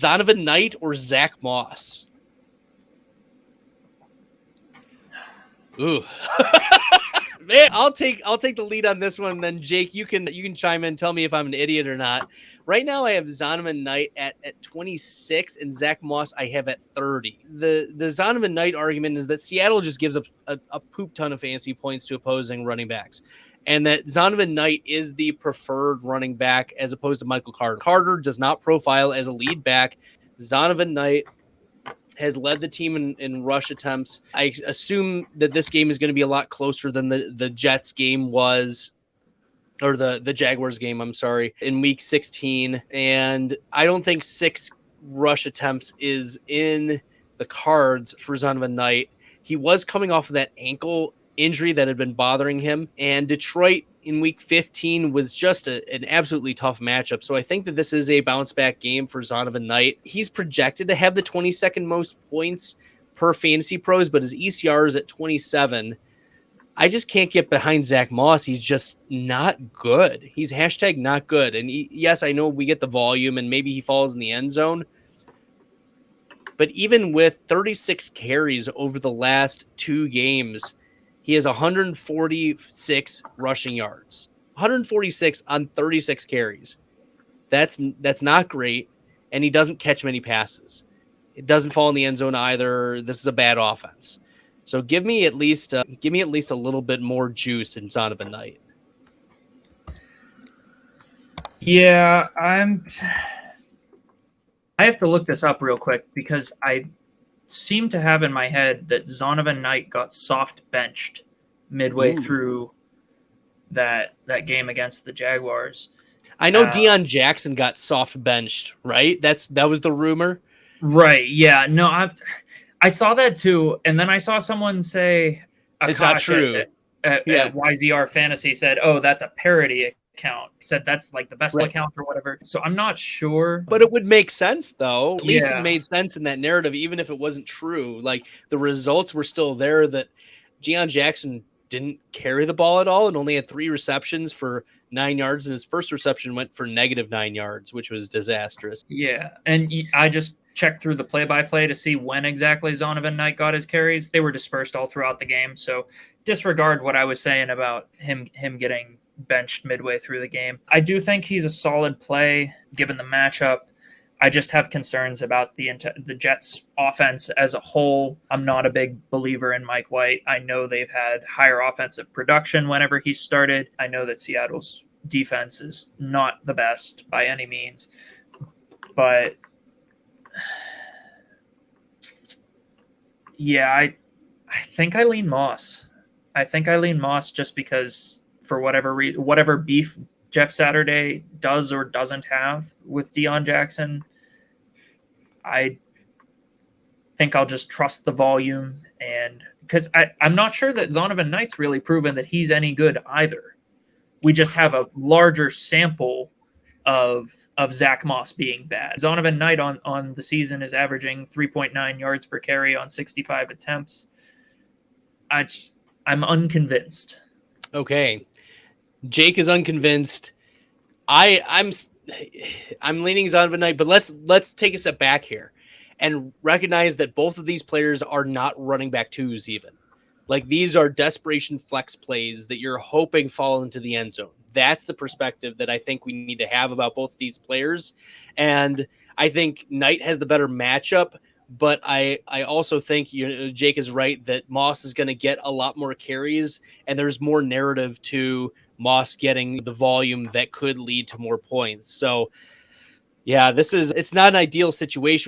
Zonovan Knight or Zach Moss? Ooh. Man, I'll take the lead on this one. Then Jake, you can chime in, tell me if I'm an idiot or not. Right now, I have Zonovan Knight at 26 and Zach Moss I have at 30. The Zonovan Knight argument is that Seattle just gives up a poop ton of fantasy points to opposing running backs, and that Zonovan Knight is the preferred running back as opposed to Michael Carter. Carter does not profile as a lead back. Zonovan Knight has led the team in rush attempts. I assume that this game is going to be a lot closer than the Jets game was, or the Jaguars game, I'm sorry, in week 16. And I don't think 6 rush attempts is in the cards for Zonovan Knight. He was coming off of that ankle injury that had been bothering him. And Detroit in week 15 was just an absolutely tough matchup. So I think that this is a bounce back game for Zonovan Knight. He's projected to have the 22nd most points per Fantasy Pros, but his ECR is at 27. I just can't get behind Zach Moss. He's just not good. He's hashtag not good. And yes, I know we get the volume and maybe he falls in the end zone. But even with 36 carries over the last 2 games, he has 146 rushing yards, 146 on 36 carries. That's not great, and he doesn't catch many passes. It doesn't fall in the end zone either. This is a bad offense. So give me at least a little bit more juice in Zonovan Knight. Yeah, I have to look this up real quick because I seem to have in my head that Zonovan Knight got soft benched midway through that game against the Jaguars. I know Deion Jackson got soft benched, right? That was the rumor. Right. Yeah. No, I saw that too. And then I saw someone say, it's not true. At YZR Fantasy said, oh, that's a parody account. Said that's like the best account or whatever. So I'm not sure. But it would make sense, though. At least it made sense in that narrative, even if it wasn't true. Like, the results were still there that Deion Jackson didn't carry the ball at all and only had 3 receptions for 9 yards. And his first reception went for -9 yards, which was disastrous. Yeah. And I just checked through the play-by-play to see when exactly Zonovan Knight got his carries. They were dispersed all throughout the game. So disregard what I was saying about him getting benched midway through the game. I do think he's a solid play given the matchup. I just have concerns about the Jets offense as a whole. I'm not a big believer in Mike White. I know they've had higher offensive production whenever he started. I know that Seattle's defense is not the best by any means, but yeah, I think I lean Moss. I think I lean Moss just because for whatever reason, whatever beef Jeff Saturday does or doesn't have with Deion Jackson, I think I'll just trust the volume. And because I'm not sure that Zonovan Knight's really proven that he's any good either. We just have a larger sample of Zach Moss being bad. Zonovan Knight on the season is averaging 3.9 yards per carry on 65 attempts. I'm unconvinced. Okay. Jake is unconvinced. I'm leaning Zonovan Knight, but let's take a step back here and recognize that both of these players are not running back 2s even. Like, these are desperation flex plays that you're hoping fall into the end zone. That's the perspective that I think we need to have about both of these players. And I think Knight has the better matchup, but I also think Jake is right that Moss is going to get a lot more carries, and there's more narrative to Moss getting the volume that could lead to more points. So, yeah, it's not an ideal situation.